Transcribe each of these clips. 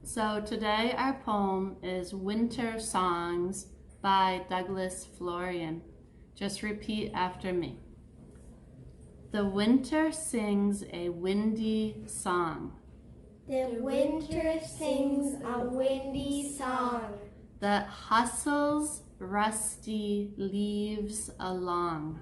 So today our poem is Winter Songs by Douglas Florian. Just repeat after me. The winter sings a windy song The winter sings a windy song that hustles rusty leaves along.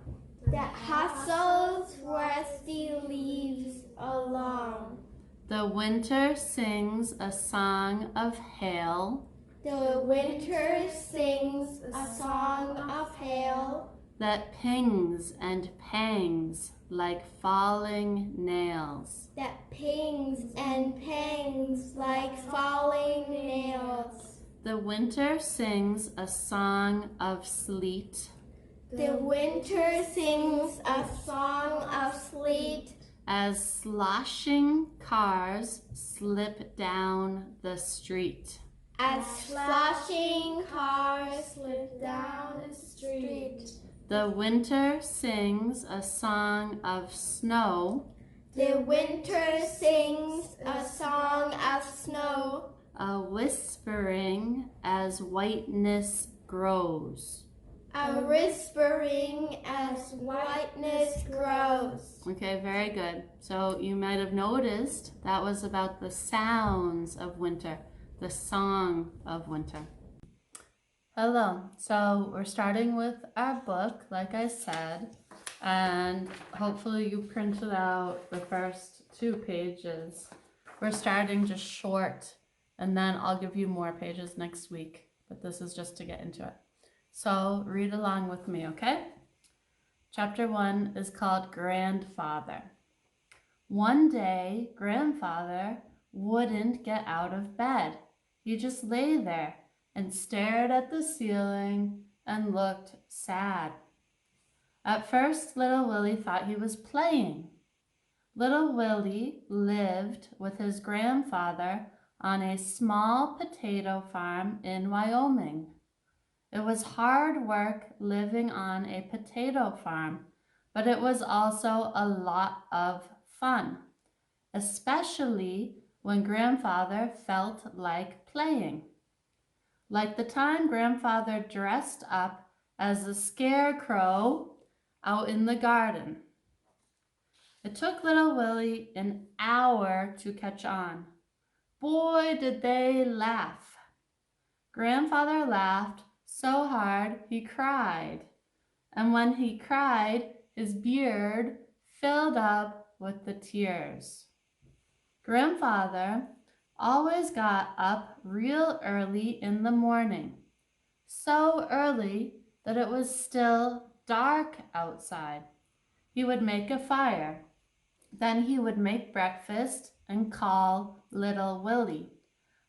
that hustles rusty leaves along. The winter sings a song of hail The winter sings a song of hail that pings and pangs like falling nails. that pings and pangs like falling nails. The winter sings a song of sleet The winter sings a song of sleet as sloshing cars slip down the street. as sloshing cars slip down the street. The winter sings a song of snow, The winter sings a song of snow, a whispering as whiteness grows. a whispering as whiteness grows. Okay, very good. So you might have noticed that was about the sounds of winter, the song of winter. Hello, so we're starting with our book, like I said, and hopefully you printed out the first 2 pages. We're starting just short, and then I'll give you more pages next week, but this is just to get into it. So read along with me, okay? Chapter 1 is called Grandfather. One day, Grandfather wouldn't get out of bed. He just lay there and stared at the ceiling and looked sad. At first, little Willie thought he was playing. Little Willie lived with his grandfather on a small potato farm in Wyoming. It was hard work living on a potato farm, but it was also a lot of fun, especially when Grandfather felt like playing. Like the time Grandfather dressed up as a scarecrow out in the garden. It took little Willie an hour to catch on. Boy, did they laugh. Grandfather laughed so hard he cried. And when he cried, his beard filled up with the tears. Grandfather always got up real early in the morning, so early that it was still dark outside. He would make a fire. Then he would make breakfast and call little Willie.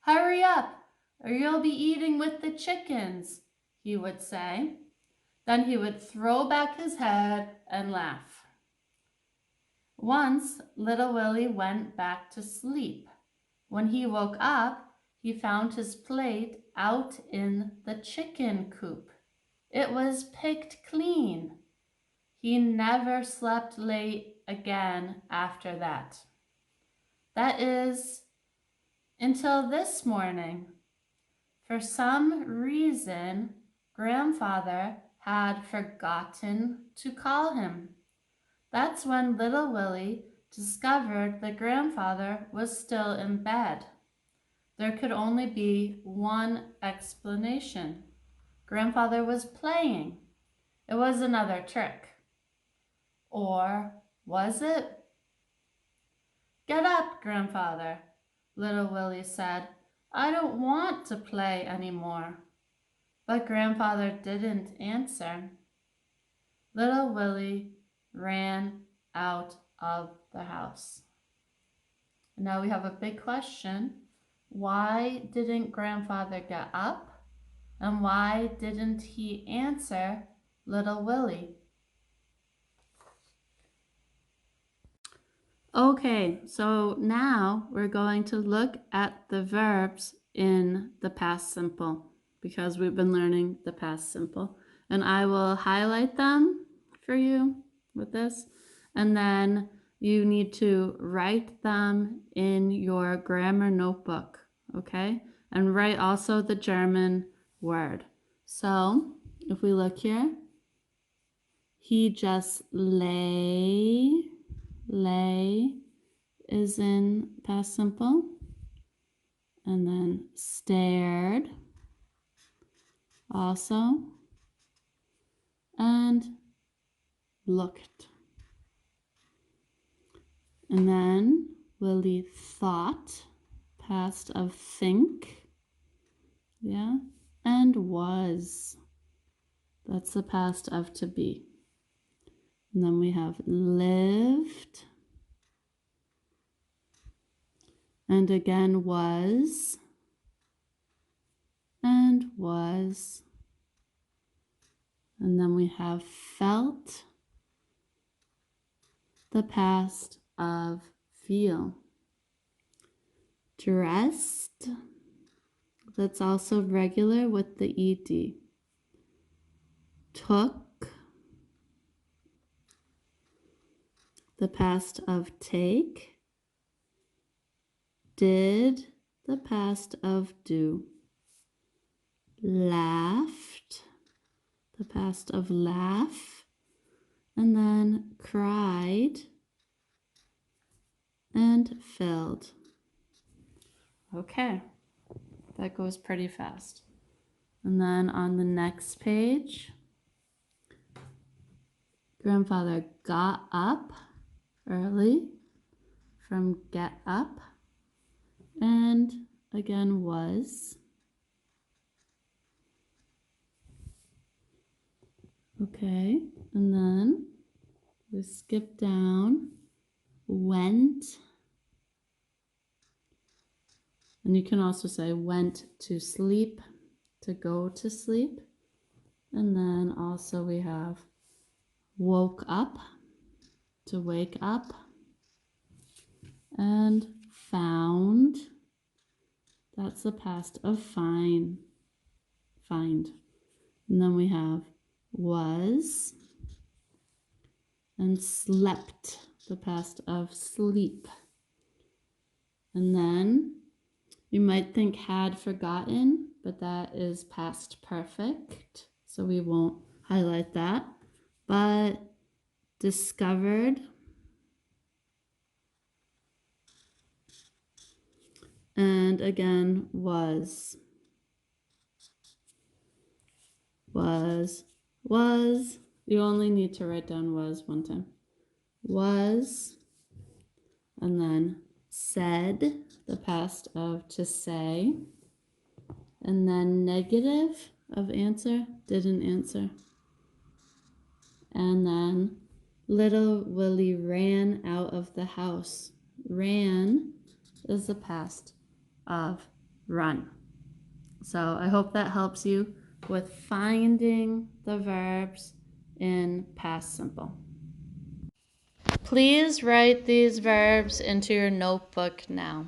Hurry up, or you'll be eating with the chickens, he would say. Then he would throw back his head and laugh. Once, little Willie went back to sleep. When he woke up, he found his plate out in the chicken coop. It was picked clean. He never slept late again after that. That is, until this morning. For some reason, Grandfather had forgotten to call him. That's when little Willie discovered that Grandfather was still in bed. There could only be one explanation. Grandfather was playing. It was another trick. Or was it? Get up, Grandfather, little Willie said. I don't want to play anymore. But Grandfather didn't answer. Little Willie ran out of the house. Now we have a big question. Why didn't Grandfather get up? And why didn't he answer little Willie? Okay, so now we're going to look at the verbs in the past simple because we've been learning the past simple. And I will highlight them for you with this, and then you need to write them in your grammar notebook, okay? And write also the German word. So if we look here, he just lay is in past simple. And then stared also. And looked. And then Willie thought, past of think. Yeah. And was. That's the past of to be. And then we have lived. And again was. And was. And then we have felt. The past of feel. Dressed. That's also regular with the ed. Took. The past of take. Did. The past of do. Laughed. The past of laugh. And then cried. And filled. Okay, that goes pretty fast. And then on the next page, grandfather got up early from get up, and again was. Okay, and then we skip down, went, and you can also say went to sleep, to go to sleep. And then also we have woke up, to wake up, and found, that's the past of find. And then we have was, and slept, the past of sleep. And then you might think had forgotten, but that is past perfect, so we won't highlight that. But discovered, and again was. You only need to write down was one time. Was, and then said, the past of to say, and then negative of answer, didn't answer. And then little Willie ran out of the house. Ran is the past of run. So I hope that helps you with finding the verbs in past simple. Please write these verbs into your notebook now.